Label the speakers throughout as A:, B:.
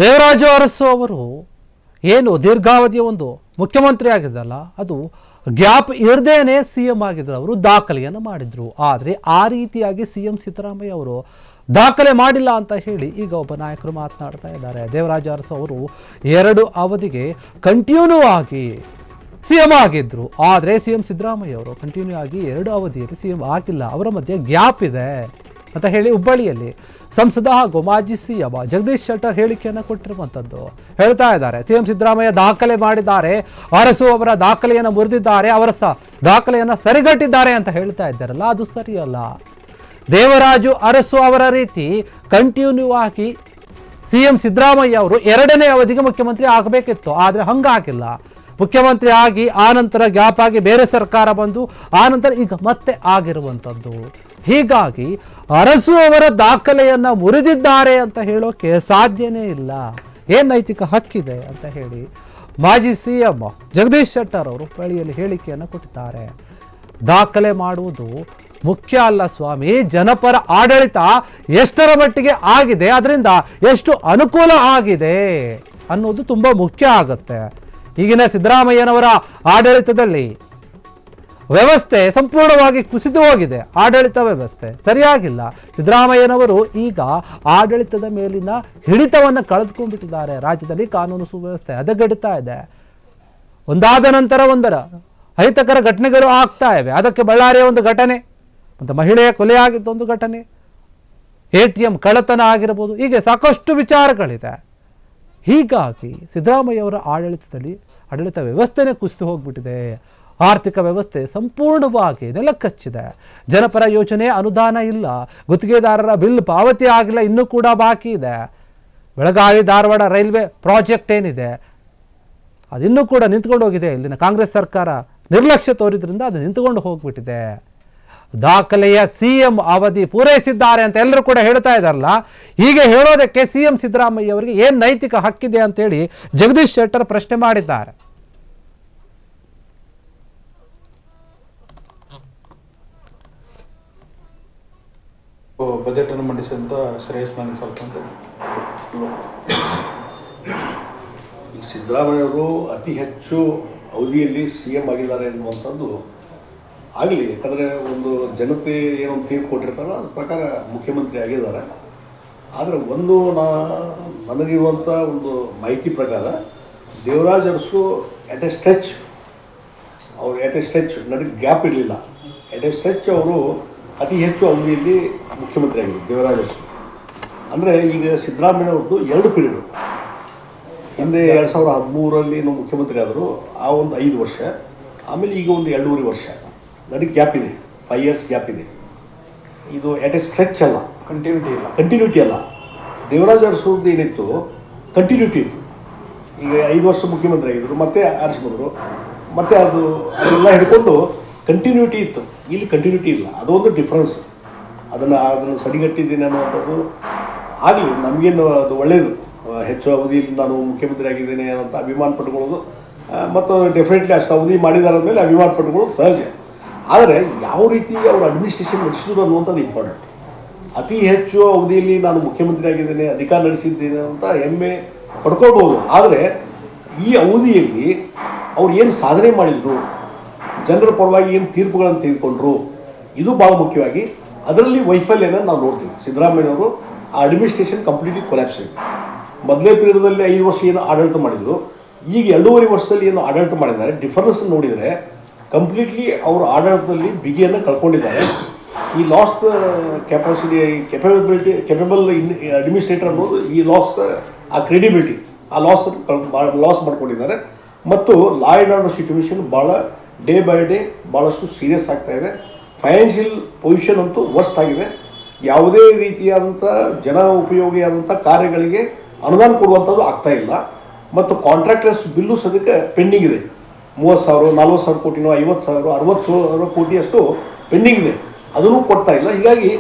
A: ದೇವರಾಜು ಅರಸು ಅವರು ಏನು ದೀರ್ಘಾವಧಿಯ ಒಂದು ಮುಖ್ಯಮಂತ್ರಿ ಆಗಿದ್ದಲ್ಲ, ಅದು ಗ್ಯಾಪ್ ಇರದೇನೆ ಸಿ ಎಂ ಆಗಿದ್ರು. ಅವರು ದಾಖಲೆಯನ್ನು ಮಾಡಿದ್ರು. ಆದರೆ ಆ ರೀತಿಯಾಗಿ ಸಿ ಎಂ ಸಿದ್ದರಾಮಯ್ಯ ಅವರು ದಾಖಲೆ ಮಾಡಿಲ್ಲ ಅಂತ ಹೇಳಿ ಈಗ ಒಬ್ಬ ನಾಯಕರು ಮಾತನಾಡ್ತಾ ಇದ್ದಾರೆ. ದೇವರಾಜು ಅರಸು ಅವರು 2 ಅವಧಿಗೆ ಕಂಟಿನ್ಯೂ ಆಗಿ ಸಿ ಎಂ ಆಗಿದ್ರು. ಆದರೆ ಸಿ ಎಂ ಸಿದ್ದರಾಮಯ್ಯ ಅವರು ಕಂಟಿನ್ಯೂ ಆಗಿ 2 ಅವಧಿಯಲ್ಲಿ ಸಿ ಎಂ ಆಗಿಲ್ಲ. ಅವರ ಮಧ್ಯೆ ಗ್ಯಾಪ್ ಇದೆ ಅಂತ ಹೇಳಿ ಹುಬ್ಬಳ್ಳಿಯಲ್ಲಿ ಸಂಸದ ಹಾಗೂ ಮಾಜಿ ಸಿಎಂ ಜಗದೀಶ್ ಶೆಟ್ಟರ್ ಹೇಳಿಕೆಯನ್ನು ಕೊಟ್ಟಿರುವಂಥದ್ದು. ಹೇಳ್ತಾ ಇದ್ದಾರೆ, ಸಿಎಂ ಸಿದ್ದರಾಮಯ್ಯ ದಾಖಲೆ ಮಾಡಿದ್ದಾರೆ, ಅರಸು ಅವರ ದಾಖಲೆಯನ್ನು ಮುರಿದಿದ್ದಾರೆ, ಅವರ ದಾಖಲೆಯನ್ನು ಸರಿಗಟ್ಟಿದ್ದಾರೆ ಅಂತ ಹೇಳ್ತಾ ಇದ್ದಾರಲ್ಲ, ಅದು ಸರಿಯಲ್ಲ. ದೇವರಾಜು ಅರಸು ಅವರ ರೀತಿ ಕಂಟಿನ್ಯೂ ಆಗಿ ಸಿಎಂ ಸಿದ್ದರಾಮಯ್ಯ ಅವರು 2ನೇ ಅವಧಿಗೆ ಮುಖ್ಯಮಂತ್ರಿ ಆಗಬೇಕಿತ್ತು. ಆದರೆ ಹಂಗಾಗಿಲ್ಲ. ಮುಖ್ಯಮಂತ್ರಿ ಆಗಿ ಆನಂತರ ಗ್ಯಾಪ್ ಆಗಿ ಬೇರೆ ಸರ್ಕಾರ ಬಂದು ಆನಂತರ ಈಗ ಮತ್ತೆ ಆಗಿರುವಂಥದ್ದು. ಹೀಗಾಗಿ ಅರಸು ಅವರ ದಾಖಲೆಯನ್ನು ಮುರಿದಿದ್ದಾರೆ ಅಂತ ಹೇಳೋಕೆ ಸಾಧ್ಯನೇ ಇಲ್ಲ. ಏನು ನೈತಿಕ ಹಕ್ಕಿದೆ ಅಂತ ಹೇಳಿ ಮಾಜಿ ಸಿಎಂ ಜಗದೀಶ್ ಶೆಟ್ಟರ್ ಅವರು ಹುಬ್ಬಳ್ಳಿಯಲ್ಲಿ ಹೇಳಿಕೆಯನ್ನು ಕೊಟ್ಟಿದ್ದಾರೆ. ದಾಖಲೆ ಮಾಡುವುದು ಮುಖ್ಯ ಅಲ್ಲ ಸ್ವಾಮಿ, ಜನಪರ ಆಡಳಿತ ಎಷ್ಟರ ಮಟ್ಟಿಗೆ ಆಗಿದೆ, ಅದರಿಂದ ಎಷ್ಟು ಅನುಕೂಲ ಆಗಿದೆ ಅನ್ನೋದು ತುಂಬ ಮುಖ್ಯ ಆಗುತ್ತೆ. ಈಗಿನ ಸಿದ್ದರಾಮಯ್ಯನವರ ಆಡಳಿತದಲ್ಲಿ ವ್ಯವಸ್ಥೆ ಸಂಪೂರ್ಣವಾಗಿ ಕುಸಿದು ಹೋಗಿದೆ. ಆಡಳಿತ ವ್ಯವಸ್ಥೆ ಸರಿಯಾಗಿಲ್ಲ. ಸಿದ್ದರಾಮಯ್ಯನವರು ಈಗ ಆಡಳಿತದ ಮೇಲಿನ ಹಿಡಿತವನ್ನು ಕಳೆದುಕೊಂಡ್ಬಿಟ್ಟಿದ್ದಾರೆ. ರಾಜ್ಯದಲ್ಲಿ ಕಾನೂನು ಸುವ್ಯವಸ್ಥೆ ಹದಗೆಡುತ್ತಾ ಇದೆ. ಒಂದಾದ ನಂತರ ಒಂದರ ಅಹಿತಕರ ಘಟನೆಗಳು ಆಗ್ತಾ ಇವೆ. ಅದಕ್ಕೆ ಬಳ್ಳಾರಿಯ ಒಂದು ಘಟನೆ, ಮತ್ತು ಮಹಿಳೆಯ ಕೊಲೆಯಾಗಿದ್ದ ಒಂದು ಘಟನೆ, ATM ಕಳ್ಳತನ ಆಗಿರಬಹುದು, ಹೀಗೆ ಸಾಕಷ್ಟು ವಿಚಾರಗಳಿದೆ. ಹೀಗಾಗಿ ಸಿದ್ದರಾಮಯ್ಯವರ ಆಡಳಿತದಲ್ಲಿ ಆಡಳಿತ ವ್ಯವಸ್ಥೆನೇ ಕುಸಿದು ಹೋಗ್ಬಿಟ್ಟಿದೆ. ಆರ್ಥಿಕ ವ್ಯವಸ್ಥೆ ಸಂಪೂರ್ಣವಾಗಿ ನೆಲಕಚ್ಚಿದೆ. ಜನಪರ ಯೋಜನೆ ಅನುದಾನ ಇಲ್ಲ. ಗುತ್ತಿಗೆದಾರರ ಬಿಲ್ ಪಾವತಿ ಆಗಿಲ್ಲ, ಇನ್ನೂ ಕೂಡ ಬಾಕಿ ಇದೆ. ಬೆಳಗಾವಿ ಧಾರವಾಡ ರೈಲ್ವೆ ಪ್ರಾಜೆಕ್ಟ್ ಏನಿದೆ ಅದಿನ್ನೂ ಕೂಡ ನಿಂತ್ಕೊಂಡು ಹೋಗಿದೆ. ಇಲ್ಲಿನ ಕಾಂಗ್ರೆಸ್ ಸರ್ಕಾರ ನಿರ್ಲಕ್ಷ್ಯ ತೋರಿದ್ರಿಂದ ಅದು ನಿಂತುಕೊಂಡು ಹೋಗ್ಬಿಟ್ಟಿದೆ. ದಾಖಲೆಯ ಸಿಎಂ ಅವಧಿ ಪೂರೈಸಿದ್ದಾರೆ ಅಂತ ಎಲ್ಲರೂ ಕೂಡ ಹೇಳ್ತಾ ಇದ್ದಾರಲ್ಲ, ಹೀಗೆ ಹೇಳೋದಕ್ಕೆ ಸಿಎಂ ಸಿದ್ದರಾಮಯ್ಯ ಅವರಿಗೆ ಏನು ನೈತಿಕ ಹಕ್ಕಿದೆ ಅಂತೇಳಿ ಜಗದೀಶ್ ಶೆಟ್ಟರ್ ಪ್ರಶ್ನೆ ಮಾಡಿದ್ದಾರೆ.
B: ಬಜೆಟ್ ಅನ್ನು ಮಂಡಿಸಿದಂತ ಶ್ರೇಯಸ್ ನನಗೆ ಸ್ವಲ್ಪ
C: ಈ ಸಿದ್ದರಾಮಯ್ಯವರು ಅತಿ ಹೆಚ್ಚು ಅವಧಿಯಲ್ಲಿ CM ಆಗಿದ್ದಾರೆ ಎನ್ನುವಂಥದ್ದು ಆಗಲಿ. ಯಾಕಂದರೆ ಒಂದು ಜನತೆ ಏನೊಂದು ತೀರ್ಪು ಕೊಟ್ಟಿರ್ತಾರೋ ಅದ್ರ ಪ್ರಕಾರ ಮುಖ್ಯಮಂತ್ರಿ ಆಗಿದ್ದಾರೆ. ಆದರೆ ಒಂದು ನನಗಿರುವಂಥ ಒಂದು ಮಾಹಿತಿ ಪ್ರಕಾರ Devaraj Arasu at a stretch ನನಗೆ ಗ್ಯಾಪ್ ಇರಲಿಲ್ಲ. ಎಟ್ ಎ ಸ್ಟ್ರೆಚ್ ಅವರು ಅತಿ ಹೆಚ್ಚು ಅವಧಿಯಲ್ಲಿ ಮುಖ್ಯಮಂತ್ರಿ ಆಗಿದ್ದರು ದೇವರಾಜ್ ಅರಸು. ಅಂದರೆ ಈಗ ಸಿದ್ದರಾಮಯ್ಯವ್ರದ್ದು 2 ಪೀರಿಯಡು. ಹಿಂದೆ 2013ರಲ್ಲಿ ಮುಖ್ಯಮಂತ್ರಿ ಆದರು, ಆ ಒಂದು 5 ವರ್ಷ. ಆಮೇಲೆ ಈಗ ಒಂದು 2.5 ವರ್ಷ ನನಗೆ ಗ್ಯಾಪ್ ಇದೆ. 5 ಇಯರ್ಸ್ ಗ್ಯಾಪ್ ಇದೆ. ಇದು ಎಟ್ ಎ ಸ್ಟ್ರೆಚ್ ಅಲ್ಲ, ಕಂಟಿನ್ಯೂಟಿ ಅಲ್ಲ. ದೇವರಾಜ್ ಅರಸುದು ಏನಿತ್ತು ಕಂಟಿನ್ಯೂಟಿ ಇತ್ತು. ಈಗ 5 ವರ್ಷ ಮುಖ್ಯಮಂತ್ರಿ ಆಗಿದ್ದರು, ಮತ್ತೆ ಆರಿಸಿ ಬಂದರು, ಮತ್ತೆ ಅದೆಲ್ಲ ಹಿಡ್ಕೊಂಡು ಕಂಟಿನ್ಯೂಟಿ ಇತ್ತು. ಇಲ್ಲಿ ಕಂಟಿನ್ಯೂಟಿ ಇಲ್ಲ. ಅದೊಂದು ಡಿಫ್ರೆನ್ಸ್. ಅದನ್ನು ಸರಿಗಟ್ಟಿದ್ದೀನಿ ಅನ್ನೋವಂಥದ್ದು ಆಗಲಿ. ನಮಗೇನು ಅದು ಒಳ್ಳೆಯದು. ಹೆಚ್ಚು ಅವಧಿಯಲ್ಲಿ ನಾನು ಮುಖ್ಯಮಂತ್ರಿ ಆಗಿದ್ದೇನೆ ಅಂತ ಅಭಿಮಾನ ಪಟ್ಟುಕೊಳ್ಳೋದು, ಮತ್ತು ಡೆಫಿನೆಟ್ಲಿ ಅಷ್ಟು ಅವಧಿ ಮಾಡಿದಾರ ಮೇಲೆ ಅಭಿಮಾನ ಪಟ್ಟುಕೊಳ್ಳೋದು ಸಹಜ. ಆದರೆ ಯಾವ ರೀತಿ ಅವರು ಅಡ್ಮಿನಿಸ್ಟ್ರೇಷನ್ ನಡೆಸಿದ್ರು ಅನ್ನುವಂಥದ್ದು ಇಂಪಾರ್ಟೆಂಟ್. ಅತಿ ಹೆಚ್ಚು ಅವಧಿಯಲ್ಲಿ ನಾನು ಮುಖ್ಯಮಂತ್ರಿ ಆಗಿದ್ದೇನೆ, ಅಧಿಕಾರ ನಡೆಸಿದ್ದೇನೆ ಅಂತ ಹೆಮ್ಮೆ ಪಡ್ಕೊಳ್ಬೋದು. ಆದರೆ ಈ ಅವಧಿಯಲ್ಲಿ ಅವ್ರು ಏನು ಸಾಧನೆ ಮಾಡಿದರು, ಜನರ ಪರವಾಗಿ ಏನು ತೀರ್ಪುಗಳನ್ನು ತೆಗೆದುಕೊಂಡ್ರು, ಇದು ಭಾಳ ಮುಖ್ಯವಾಗಿ. ಅದರಲ್ಲಿ ವೈಫಲ್ಯನ ನಾವು ನೋಡ್ತೀವಿ. ಸಿದ್ದರಾಮಯ್ಯನವರು ಆ ಅಡ್ಮಿನಿಸ್ಟ್ರೇಷನ್ ಕಂಪ್ಲೀಟ್ಲಿ ಕೊಲ್ಯಾಪ್ಸ್ ಆಗಿದೆ. ಮೊದಲೇ ಪೀರಿಯಡ್ದಲ್ಲಿ 5 ವರ್ಷ ಏನು ಆಡಳಿತ ಮಾಡಿದರು, ಈಗ 2.5 ವರ್ಷದಲ್ಲಿ ಏನು ಆಡಳಿತ ಮಾಡಿದ್ದಾರೆ, ಡಿಫರೆನ್ಸ್ ನೋಡಿದರೆ ಕಂಪ್ಲೀಟ್ಲಿ ಅವರು ಆಡಳಿತದಲ್ಲಿ ಬಿಗಿಯನ್ನು ಕಳ್ಕೊಂಡಿದ್ದಾರೆ. ಈ ಲಾಸ್ಟ್ ಕೆಪಬಲ್ ಅಡ್ಮಿನಿಸ್ಟ್ರೇಟರ್ ಅನ್ನೋದು ಈ ಆ ಕ್ರೆಡಿಬಿಲಿಟಿ, ಆ ಲಾಸ್ ಮಾಡ್ಕೊಂಡಿದ್ದಾರೆ. ಮತ್ತು ಲಾ ಆ್ಯಂಡ್ ಆರ್ಡರ್ ಸಿಚುವೇಶನ್ ಭಾಳ ಡೇ ಬೈ ಡೇ ಭಾಳಷ್ಟು ಸೀರಿಯಸ್ ಆಗ್ತಾ ಇದೆ. ಫೈನಾನ್ಷಿಯಲ್ ಪೊಸಿಷನ್ ಅಂತೂ ವರ್ಸ್ಟ್ ಆಗಿದೆ. ಯಾವುದೇ ರೀತಿಯಾದಂಥ ಜನ ಉಪಯೋಗಿಯಾದಂಥ ಕಾರ್ಯಗಳಿಗೆ ಅನುದಾನ ಕೊಡುವಂಥದ್ದು ಆಗ್ತಾ ಇಲ್ಲ. ಮತ್ತು ಕಾಂಟ್ರಾಕ್ಟರ್ಸ್ ಬಿಲ್ಲು ಸದ್ಯಕ್ಕೆ ಪೆಂಡಿಂಗ್ ಇದೆ. 30,000, 40,000 ಕೋಟಿನೋ, 50,000, 60,000 ಕೋಟಿಯಷ್ಟು ಪೆಂಡಿಂಗ್ ಇದೆ. ಅದನ್ನು ಕೊಡ್ತಾ ಇಲ್ಲ. ಹೀಗಾಗಿ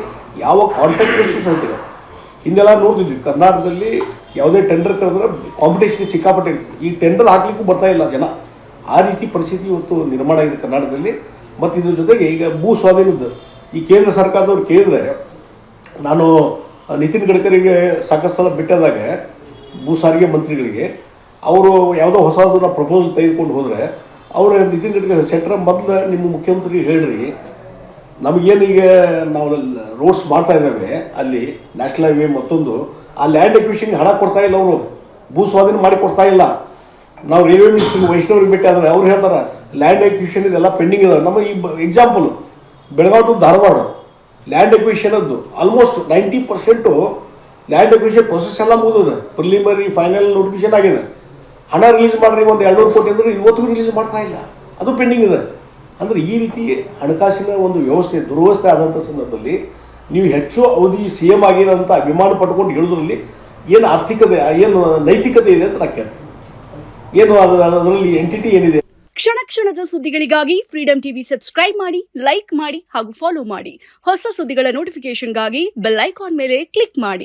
C: ಯಾವ ಕಾಂಟ್ರಾಕ್ಟರ್ಸು ಸಹಿತ ಹಿಂದೆಲ್ಲ ನೋಡ್ತಿದ್ವಿ, ಕರ್ನಾಟಕದಲ್ಲಿ ಯಾವುದೇ ಟೆಂಡರ್ ಕರೆದ್ರೆ ಕಾಂಪಿಟೇಷನ್ ಸಿಕ್ಕಾಪಟ್ಟೆ. ಈ ಟೆಂಡರ್ ಹಾಕ್ಲಿಕ್ಕೂ ಬರ್ತಾ ಇಲ್ಲ ಜನ. ಆ ರೀತಿ ಪರಿಸ್ಥಿತಿ ಇವತ್ತು ನಿರ್ಮಾಣ ಆಗಿದೆ ಕರ್ನಾಟಕದಲ್ಲಿ. ಮತ್ತು ಇದ್ರ ಜೊತೆಗೆ ಈಗ ಭೂ ಸ್ವಾಧೀನದ ಈ ಕೇಂದ್ರ ಸರ್ಕಾರದವ್ರು ಕೇಳಿದ್ರೆ, ನಾನು ನಿತಿನ್ ಗಡ್ಕರಿಗೆ ಸಾಕಷ್ಟು ಸಲ ಬಿಟ್ಟದಾಗ ಭೂ ಸಾರಿಗೆ ಮಂತ್ರಿಗಳಿಗೆ ಅವರು ಯಾವುದೋ ಹೊಸದನ್ನ ಪ್ರಪೋಸಲ್ ತೆಗೆದುಕೊಂಡು ಹೋದರೆ ಅವರು ನಿತಿನ್ ಗಡ್ಕರಿ ಸೆಟ್ರ ಮೊದಲು ನಿಮ್ಮ ಮುಖ್ಯಮಂತ್ರಿ ಹೇಳ್ರಿ, ನಮಗೇನು ಈಗ ನಾವು ರೋಡ್ಸ್ ಮಾಡ್ತಾ ಇದ್ದಾವೆ ಅಲ್ಲಿ ನ್ಯಾಷನಲ್ ಹೈವೇ ಮತ್ತೊಂದು, ಆ ಲ್ಯಾಂಡ್ ಎಕ್ವಿಷನ್ಗೆ ಹಣ ಕೊಡ್ತಾ ಇಲ್ಲ, ಅವರು ಭೂ ಸ್ವಾಧೀನ ಮಾಡಿ ಕೊಡ್ತಾ ಇಲ್ಲ. ನಾವು ರೈಲ್ವೆ ಮಿನಿಸ್ಟ್ರಿಗೆ ವೈಷ್ಣವ್ರಿಗೆ ಭೇಟಿ ಆದರೆ ಅವ್ರು ಹೇಳ್ತಾರೆ ಲ್ಯಾಂಡ್ ಎಕ್ವಿಷನ್ ಇದೆಲ್ಲ ಪೆಂಡಿಂಗ್ ಇದಾವೆ. ನಮ್ಮ ಈ example Belagavi to Dharwad land ಎಕ್ವಿಷನದ್ದು ಆಲ್ಮೋಸ್ಟ್ 90% ಲ್ಯಾಂಡ್ ಎಕ್ವಿಷನ್ ಪ್ರೊಸೆಸ್ ಎಲ್ಲ ಮುಗಿದಿದೆ, ಪ್ರಿಲಿಮಿನರಿ ಫೈನಲ್ ನೋಟಿಫಿಕೇಶನ್ ಆಗಿದೆ. ಹಣ ರಿಲೀಸ್ ಮಾಡ್ರಿ ಒಂದು 200 ಕೋಟಿ ಅಂದರೆ ಇವತ್ತಿಗೂ ರಿಲೀಸ್ ಮಾಡ್ತಾ ಇಲ್ಲ, ಅದು ಪೆಂಡಿಂಗ್ ಇದೆ. ಅಂದರೆ ಈ ರೀತಿ ಹಣಕಾಸಿನ ಒಂದು ವ್ಯವಸ್ಥೆ ದುರ್ವ್ಯವಸ್ಥೆ ಆದಂಥ ಸಂದರ್ಭದಲ್ಲಿ ನೀವು ಹೆಚ್ಚು ಅವಧಿ CM ಆಗಿರೋಂಥ ಅಭಿಮಾನ ಪಟ್ಕೊಂಡು ಹೇಳೋದ್ರಲ್ಲಿ ಏನು ಆರ್ಥಿಕತೆ ಏನು ನೈತಿಕತೆ ಇದೆ ಅಂತ ನಾನು ಕೇಳ್ತೀನಿ. ಏನು ಅದರಲ್ಲಿ ಎಂಟಿಟಿ ಏನಿದೆ?
D: ಕ್ಷಣ ಕ್ಷಣದ ಸುದ್ದಿಗಳಿಗಾಗಿ ಫ್ರೀಡಂ ಟಿವಿ ಸಬ್ಸ್ಕ್ರೈಬ್ ಮಾಡಿ, ಲೈಕ್ ಮಾಡಿ ಹಾಗೂ ಫಾಲೋ ಮಾಡಿ. ಹೊಸ ಸುದ್ದಿಗಳ ನೋಟಿಫಿಕೇಶನ್ಗಾಗಿ ಬೆಲ್ ಐಕಾನ್ ಮೇಲೆ ಕ್ಲಿಕ್ ಮಾಡಿ.